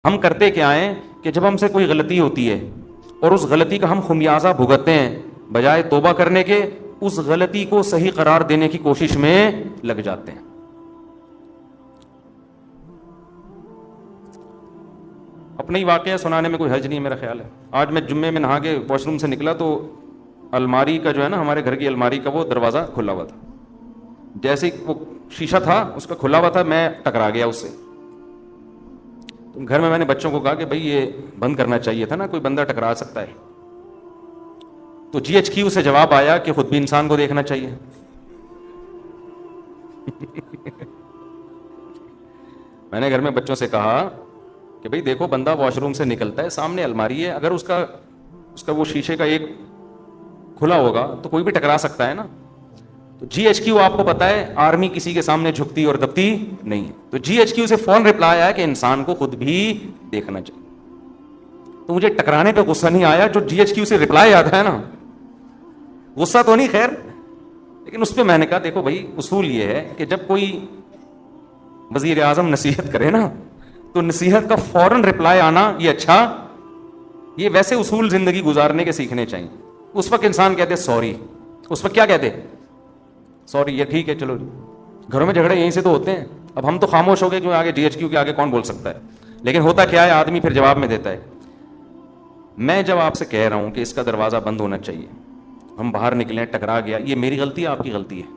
ہم کرتے کیا ہیں کہ جب ہم سے کوئی غلطی ہوتی ہے اور اس غلطی کا ہم خمیازہ بھگتتے ہیں، بجائے توبہ کرنے کے اس غلطی کو صحیح قرار دینے کی کوشش میں لگ جاتے ہیں۔ اپنا ہی واقعہ سنانے میں کوئی حرج نہیں ہے، میرا خیال ہے۔ آج میں جمعے میں نہا کے واش روم سے نکلا تو الماری کا جو ہے نا، ہمارے گھر کی الماری کا وہ دروازہ کھلا ہوا تھا، جیسے ہی وہ شیشہ تھا اس کا کھلا ہوا تھا، میں ٹکرا گیا اس سے۔ گھر میں نے بچوں کو کہا کہ بھائی یہ بند کرنا چاہیے تھا نا، کوئی بندہ ٹکرا سکتا ہے۔ تو جی ایچ کیو سے جواب آیا کہ خود بھی انسان کو دیکھنا چاہیے۔ میں نے گھر میں بچوں سے کہا کہ بھائی دیکھو، بندہ واش روم سے نکلتا ہے، سامنے الماری ہے، اگر اس کا وہ شیشے کا ایک کھلا ہوگا تو کوئی بھی ٹکرا سکتا ہے نا۔ تو جی ایچ کیو آپ کو پتا ہے آرمی کسی کے سامنے جھکتی اور دبتی نہیں ہے، تو جی ایچ کیو سے فون رپلائی آیا کہ انسان کو خود بھی دیکھنا چاہیے۔ تو مجھے ٹکرانے پہ غصہ نہیں آیا، جو جی ایچ کیو سے رپلائی آتا ہے نا، غصہ تو نہیں خیر، لیکن اس پہ میں نے کہا دیکھو بھائی، اصول یہ ہے کہ جب کوئی وزیر اعظم نصیحت کرے نا تو نصیحت کا فوراً رپلائی آنا یہ اچھا، یہ ویسے اصول زندگی گزارنے کے سیکھنے چاہیے۔ اس وقت انسان کہتے سوری، اس وقت کیا کہتے سوری، یہ ٹھیک ہے چلو۔ گھروں میں جھگڑے یہیں سے تو ہوتے ہیں، اب ہم تو خاموش ہو گئے کیوں، آگے جی ایچ کیو کے آگے کون بول سکتا ہے، لیکن ہوتا کیا ہے آدمی پھر جواب میں دیتا ہے۔ میں جب آپ سے کہہ رہا ہوں کہ اس کا دروازہ بند ہونا چاہیے، ہم باہر نکلے ٹکرا گیا، یہ میری غلطی ہے آپ کی غلطی ہے؟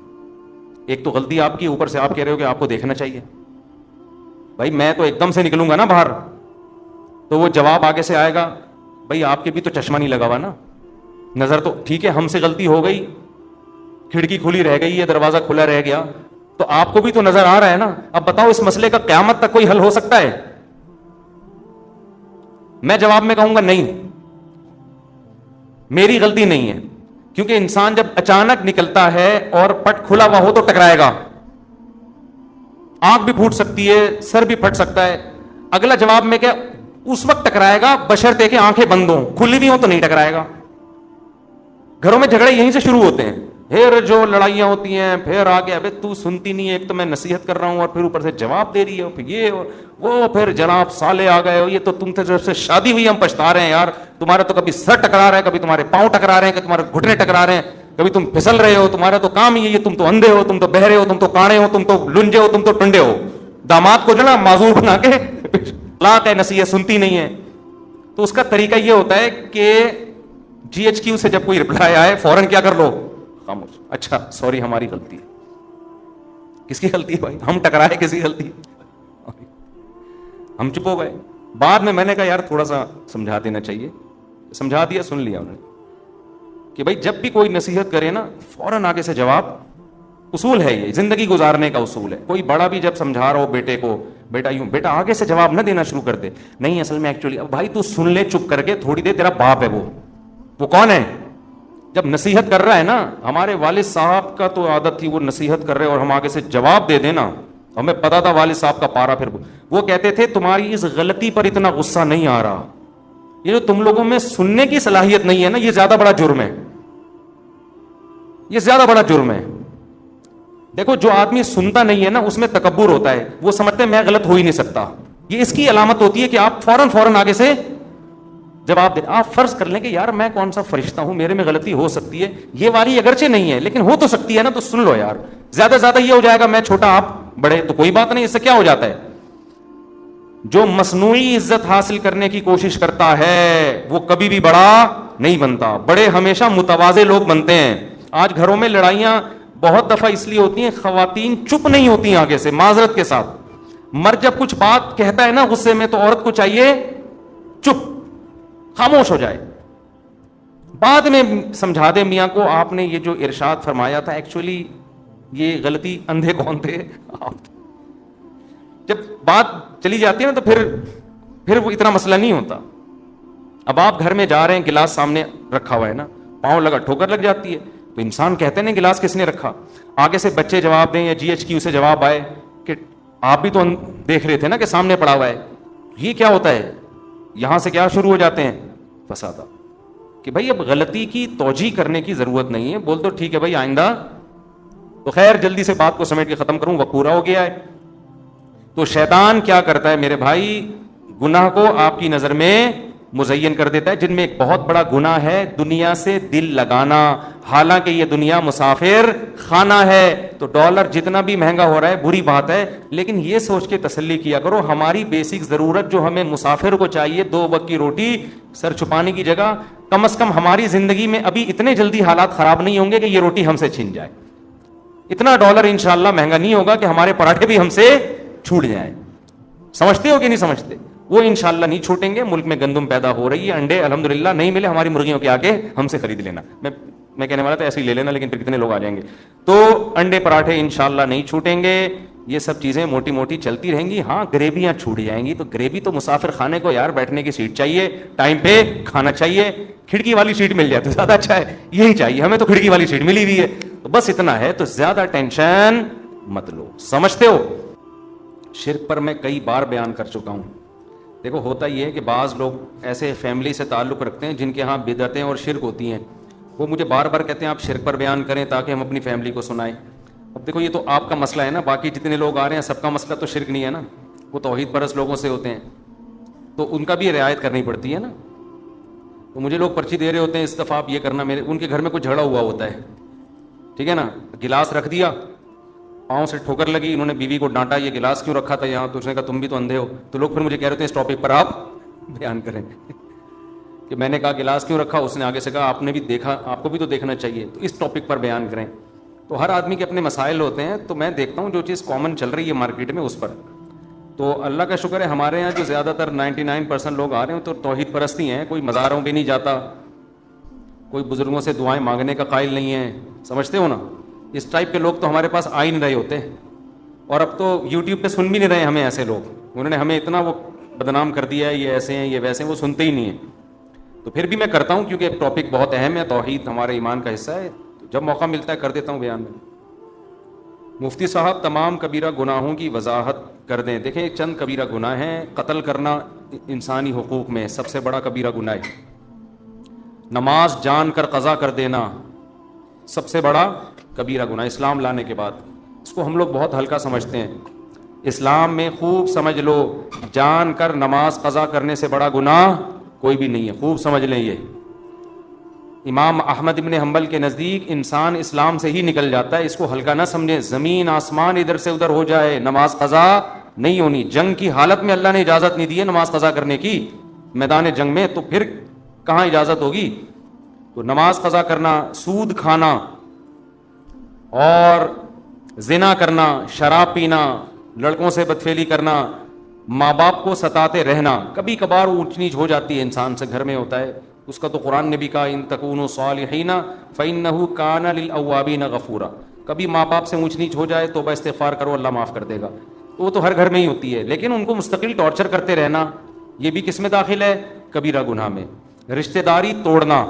ایک تو غلطی آپ کی، اوپر سے آپ کہہ رہے ہو کہ آپ کو دیکھنا چاہیے۔ بھائی میں تو ایک دم سے نکلوں گا نا باہر، تو وہ جواب آگے سے آئے گا، بھائی آپ کے بھی تو چشمہ نہیں لگا ہوا نا، نظر تو ٹھیک ہے، ہم سے غلطی ہو گئی، کھڑکی کھلی رہ گئی ہے، دروازہ کھلا رہ گیا، تو آپ کو بھی تو نظر آ رہا ہے نا۔ اب بتاؤ اس مسئلے کا قیامت تک کوئی حل ہو سکتا ہے؟ میں جواب میں کہوں گا نہیں، میری غلطی نہیں ہے، کیونکہ انسان جب اچانک نکلتا ہے اور پٹ کھلا ہوا ہو تو ٹکرائے گا، آنکھ بھی پھوٹ سکتی ہے، سر بھی پھٹ سکتا ہے۔ اگلا جواب میں کیا، اس وقت ٹکرائے گا بشرطے کہ آنکھیں بند ہوں، کھلی بھی ہوں تو نہیں ٹکرائے گا۔ گھروں میں جھگڑے یہیں سے شروع ہوتے ہیں، پھر جو لڑائیاں ہوتی ہیں، پھر آگے ابے تو سنتی نہیں ہے، ایک تو میں نصیحت کر رہا ہوں اور پھر اوپر سے جواب دے رہی ہے، پھر یہ وہ، پھر جناب سالے آ گئے ہو، یہ تو تم سے جب سے شادی ہوئی ہم پچھتا رہے ہیں یار، تمہارا تو کبھی سر ٹکرا رہا ہے، کبھی تمہارے پاؤں ٹکرا رہے ہیں، کبھی تمہارے گھٹنے ٹکرا رہے ہیں، کبھی تم پھسل رہے ہو، تمہارا تو کام ہی ہے، تم تو اندھے ہو، تم تو بہرے ہو، تم تو کاڑے ہو، تم تو لنجے ہو، تم تو ٹنڈے ہو۔ داماد کو جو نا معذور بنا کے لاق ہے، نصیحت سنتی نہیں ہے۔ تو اس کا طریقہ یہ ہوتا ہے کہ جی ایچ کیو سے جب کوئی رپلائی آئے فوراً کیا کر لو، خاموش، اچھا سوری ہماری غلطی ہے۔ کس کی غلطی ہے بھائی؟ ہم ٹکرائے، کسی کی غلطی؟ ہم چپ ہو گئے۔ بعد میں نے کہا یار تھوڑا سا سمجھا دینا چاہیے، سمجھا دیا، سن لیا انہوں نے کہ بھائی جب بھی کوئی نصیحت کرے نا فوراً آگے سے جواب، اصول ہے یہ، زندگی گزارنے کا اصول ہے۔ کوئی بڑا بھی جب سمجھا رہا ہو بیٹے کو، بیٹا یوں، بیٹا آگے سے جواب نہ دینا شروع کر دے، نہیں اصل میں ایکچولی، بھائی تو سن لے چپ کر کے تھوڑی دیر، تیرا باپ ہے وہ کون ہے؟ جب نصیحت کر رہا ہے نا، ہمارے والد صاحب کا تو عادت تھی وہ نصیحت کر رہے اور ہم آگے سے جواب دے دینا، ہمیں پتا تھا والد صاحب کا پارا، پھر وہ کہتے تھے تمہاری اس غلطی پر اتنا غصہ نہیں آ رہا، یہ جو تم لوگوں میں سننے کی صلاحیت نہیں ہے نا، یہ زیادہ بڑا جرم ہے، یہ زیادہ بڑا جرم ہے۔ دیکھو جو آدمی سنتا نہیں ہے نا اس میں تکبر ہوتا ہے، وہ سمجھتے ہیں میں غلط ہو ہی نہیں سکتا، یہ اس کی علامت ہوتی ہے کہ آپ فوراً آگے سے جواب دیں۔ آپ فرض کر لیں کہ یار میں کون سا فرشتہ ہوں، میرے میں غلطی ہو سکتی ہے، یہ والی اگرچہ نہیں ہے لیکن ہو تو سکتی ہے نا، تو سن لو یار۔ زیادہ زیادہ یہ ہو جائے گا میں چھوٹا آپ بڑے، تو کوئی بات نہیں، اس سے کیا ہو جاتا ہے؟ جو مصنوعی عزت حاصل کرنے کی کوشش کرتا ہے وہ کبھی بھی بڑا نہیں بنتا، بڑے ہمیشہ متواضع لوگ بنتے ہیں۔ آج گھروں میں لڑائیاں بہت دفعہ اس لیے ہوتی ہیں، خواتین چپ نہیں ہوتی آگے سے، معذرت کے ساتھ۔ مرد جب کچھ بات کہتا ہے نا غصے میں، تو عورت کو چاہیے چپ، خاموش ہو جائے، بعد میں سمجھا دے میاں کو آپ نے یہ جو ارشاد فرمایا تھا ایکچولی یہ غلطی اندھے کون تھے آپ۔ جب بات چلی جاتی ہے نا تو پھر وہ اتنا مسئلہ نہیں ہوتا۔ اب آپ گھر میں جا رہے ہیں، گلاس سامنے رکھا ہوا ہے نا، پاؤں لگا ٹھوکر لگ جاتی ہے، تو انسان کہتے ہیں گلاس کس نے رکھا، آگے سے بچے جواب دیں یا جی ایچ کیو سے جواب آئے کہ آپ بھی تو دیکھ رہے تھے نا کہ سامنے پڑا ہوا ہے۔ یہ کیا ہوتا ہے؟ یہاں سے کیا شروع ہو جاتے ہیں؟ فسادات، کہ بھائی اب غلطی کی توجیہ کرنے کی ضرورت نہیں ہے، بول دو ٹھیک ہے بھائی آئندہ۔ تو خیر جلدی سے بات کو سمیٹ کے ختم کروں، وقت پورا ہو گیا ہے۔ تو شیطان کیا کرتا ہے میرے بھائی، گناہ کو آپ کی نظر میں مزین کر دیتا ہے، جن میں ایک بہت بڑا گناہ ہے دنیا سے دل لگانا. حالانکہ یہ دنیا مسافر خانہ ہے، تو ڈالر جتنا بھی مہنگا ہو رہا ہے بری بات ہے، لیکن یہ سوچ کے تسلی کیا کرو ہماری بیسک ضرورت جو ہمیں مسافر کو چاہیے 2 وقت کی روٹی، سر چھپانے کی جگہ، کم از کم ہماری زندگی میں ابھی اتنے جلدی حالات خراب نہیں ہوں گے کہ یہ روٹی ہم سے چھین جائے. اتنا ڈالر انشاءاللہ مہنگا نہیں ہوگا کہ ہمارے پراٹھے بھی ہم سے چھوٹ جائیں. سمجھتے ہو کہ نہیں سمجھتے؟ وہ انشاءاللہ نہیں چھوٹیں گے. ملک میں گندم پیدا ہو رہی ہے، انڈے الحمدللہ نہیں ملے ہماری مرغیوں کے آگے ہم سے خرید لینا. میں کہنے والا تھا ایسے ہی لے لینا، لیکن پھر کتنے لوگ آ جائیں گے. تو انڈے پراٹھے انشاءاللہ نہیں چھوٹیں گے. یہ سب چیزیں موٹی موٹی چلتی رہیں گی. ہاں گریویاں چھوٹ جائیں گی، تو گریوی تو مسافر خانے کو یار بیٹھنے کی سیٹ چاہیے، ٹائم پہ کھانا چاہیے. کھڑکی والی سیٹ مل جائے تو زیادہ اچھا ہے، یہی چاہیے ہمیں. تو کھڑکی والی سیٹ ملی ہوئی ہے، تو بس اتنا ہے. تو زیادہ ٹینشن مت لو. سمجھتے ہو؟ شرک پر میں کئی بار بیان کر چکا ہوں. دیکھو ہوتا یہ ہے کہ بعض لوگ ایسے فیملی سے تعلق رکھتے ہیں جن کے ہاں بدعتیں اور شرک ہوتی ہیں. وہ مجھے بار بار کہتے ہیں آپ شرک پر بیان کریں تاکہ ہم اپنی فیملی کو سنائیں. اب دیکھو یہ تو آپ کا مسئلہ ہے نا، باقی جتنے لوگ آ رہے ہیں سب کا مسئلہ تو شرک نہیں ہے نا، وہ توحید پرست لوگوں سے ہوتے ہیں، تو ان کا بھی رعایت کرنی پڑتی ہے نا. تو مجھے لوگ پرچی دے رہے ہوتے ہیں اس دفعہ آپ یہ کرنا، میرے ان کے گھر میں کچھ جھگڑا ہوا ہوتا ہے، ٹھیک ہے نا، گلاس رکھ دیا، پاؤں سے ٹھوکر لگی، انہوں نے بیوی کو ڈانٹا یہ گلاس کیوں رکھا تھا یہاں، تو اس نے کہا تم بھی تو اندھے ہو. تو لوگ پھر مجھے کہہ رہے ہیں اس ٹاپک پر آپ بیان کریں کہ میں نے کہا گلاس کیوں رکھا، اس نے آگے سے کہا آپ نے بھی دیکھا، آپ کو بھی تو دیکھنا چاہیے، تو اس ٹاپک پر بیان کریں. تو ہر آدمی کے اپنے مسائل ہوتے ہیں، تو میں دیکھتا ہوں جو چیز کامن چل رہی ہے مارکیٹ میں اس پر. تو اللہ کا شکر ہے ہمارے یہاں جو زیادہ تر 99% لوگ آ رہے ہیں تو توحید پرستی ہیں. کوئی مزاروں پہ نہیں جاتا، کوئی بزرگوں سے دعائیں مانگنے کا قائل نہیں ہے. سمجھتے ہو نا؟ اس ٹائپ کے لوگ تو ہمارے پاس آ ہی نہیں رہے ہوتے، اور اب تو یوٹیوب پہ سن بھی نہیں رہے ہمیں. ایسے لوگ انہوں نے ہمیں اتنا وہ بدنام کر دیا ہے، یہ ایسے ہیں یہ ویسے ہیں، وہ سنتے ہی نہیں ہیں. تو پھر بھی میں کرتا ہوں کیونکہ ٹاپک بہت اہم ہے، توحید ہمارے ایمان کا حصہ ہے. جب موقع ملتا ہے کر دیتا ہوں بیان میں. مفتی صاحب تمام کبیرہ گناہوں کی وضاحت کر دیں. دیکھیں چند کبیرہ گناہ ہیں. قتل کرنا انسانی حقوق میں سب سے بڑا کبیرہ گناہ ہے. نماز جان کر قضا کر دینا سب سے بڑا کبیرہ گناہ اسلام لانے کے بعد. اس کو ہم لوگ بہت ہلکا سمجھتے ہیں. اسلام میں خوب سمجھ لو، جان کر نماز قضا کرنے سے بڑا گناہ کوئی بھی نہیں ہے. خوب سمجھ لیں یہ. امام احمد ابن حنبل کے نزدیک انسان اسلام سے ہی نکل جاتا ہے. اس کو ہلکا نہ سمجھیں. زمین آسمان ادھر سے ادھر ہو جائے نماز قضا نہیں ہونی. جنگ کی حالت میں اللہ نے اجازت نہیں دی ہے نماز قضا کرنے کی، میدان جنگ میں، تو پھر کہاں اجازت ہوگی؟ تو نماز قضا کرنا، سود کھانا اور زنا کرنا، شراب پینا، لڑکوں سے بدفعلی کرنا، ماں باپ کو ستاتے رہنا. کبھی کبھار اونچ نیچ ہو جاتی ہے انسان سے، گھر میں ہوتا ہے، اس کا تو قرآن نے بھی کہا ان تکونوا صالحین فإنہ کان للأوابین غفورا. کبھی ماں باپ سے اونچ نیچ ہو جائے تو استغفار کرو، اللہ معاف کر دے گا. وہ تو ہر گھر میں ہی ہوتی ہے، لیکن ان کو مستقل ٹارچر کرتے رہنا یہ بھی کس میں داخل ہے؟ کبیرہ گناہ میں. رشتہ داری توڑنا،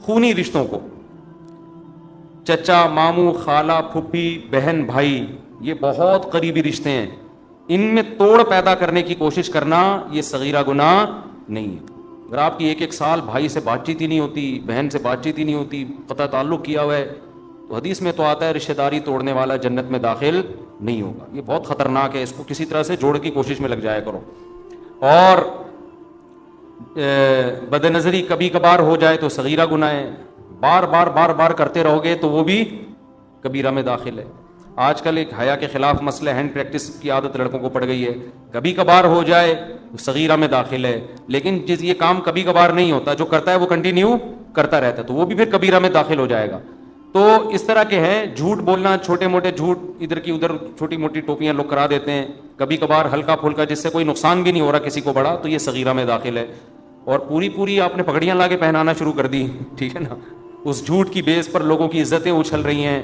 خونی رشتوں کو، چچا ماموں خالہ پھپھی بہن بھائی، یہ بہت قریبی رشتے ہیں، ان میں توڑ پیدا کرنے کی کوشش کرنا یہ صغیرہ گناہ نہیں ہے. اگر آپ کی ایک سال بھائی سے بات چیت ہی نہیں ہوتی، بہن سے بات چیت ہی نہیں ہوتی، قطع تعلق کیا ہوا ہے، تو حدیث میں تو آتا ہے رشتہ داری توڑنے والا جنت میں داخل نہیں ہوگا. یہ بہت خطرناک ہے، اس کو کسی طرح سے جوڑ کی کوشش میں لگ جایا کرو. اور بد نظری کبھی کبھار ہو جائے تو صغیرہ گناہ ہے. بار بار کرتے رہو گے تو وہ بھی کبیرہ میں داخل ہے. آج کل ایک حیا کے خلاف مسئلہ ہینڈ پریکٹس کی عادت لڑکوں کو پڑ گئی ہے. کبھی کبھار ہو جائے تو صغیرہ میں داخل ہے، لیکن جس یہ کام کبھی کبھار نہیں ہوتا، جو کرتا ہے وہ کنٹینیو کرتا رہتا ہے، تو وہ بھی پھر کبیرہ میں داخل ہو جائے گا. تو اس طرح کے ہیں. جھوٹ بولنا، چھوٹے موٹے جھوٹ ادھر کی ادھر چھوٹی موٹی ٹوپیاں لوگ کرا دیتے ہیں، کبھی کبھار ہلکا پھلکا جس سے کوئی نقصان بھی نہیں ہو رہا کسی کو بڑا، تو یہ صغیرہ میں داخل ہے. اور پوری آپ نے پگڑیاں لا کے پہنانا شروع کر دی، ٹھیک ہے نا، اس جھوٹ کی بیس پر لوگوں کی عزتیں اچھل رہی ہیں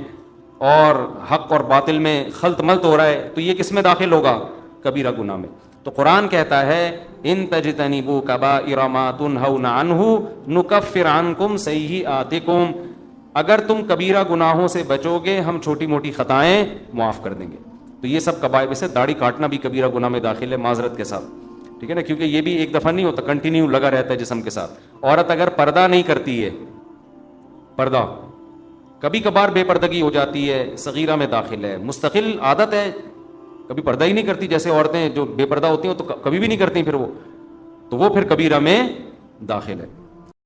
اور حق اور باطل میں خلط ملط ہو رہا ہے، تو یہ کس میں داخل ہوگا؟ کبیرہ گناہ میں. تو قرآن کہتا ہے ان تجتنبوا کبائر ما تنہون عنہ نکفر عنکم سیئاتکم، اگر تم کبیرہ گناہوں سے بچو گے ہم چھوٹی موٹی خطائیں معاف کر دیں گے. تو یہ سب کبائر سے داڑھی کاٹنا بھی کبیرہ گناہ میں داخل ہے، معذرت کے ساتھ، ٹھیک ہے نا، کیونکہ یہ بھی ایک دفعہ نہیں ہوتا، کنٹینیو لگا رہتا ہے جسم کے ساتھ. عورت اگر پردہ نہیں کرتی ہے، پردہ کبھی کبھار بے پردگی ہو جاتی ہے، صغیرہ میں داخل ہے. مستقل عادت ہے، کبھی پردہ ہی نہیں کرتی، جیسے عورتیں جو بے پردہ ہوتی ہیں تو کبھی بھی نہیں کرتی، پھر وہ تو وہ پھر کبیرہ میں داخل ہے.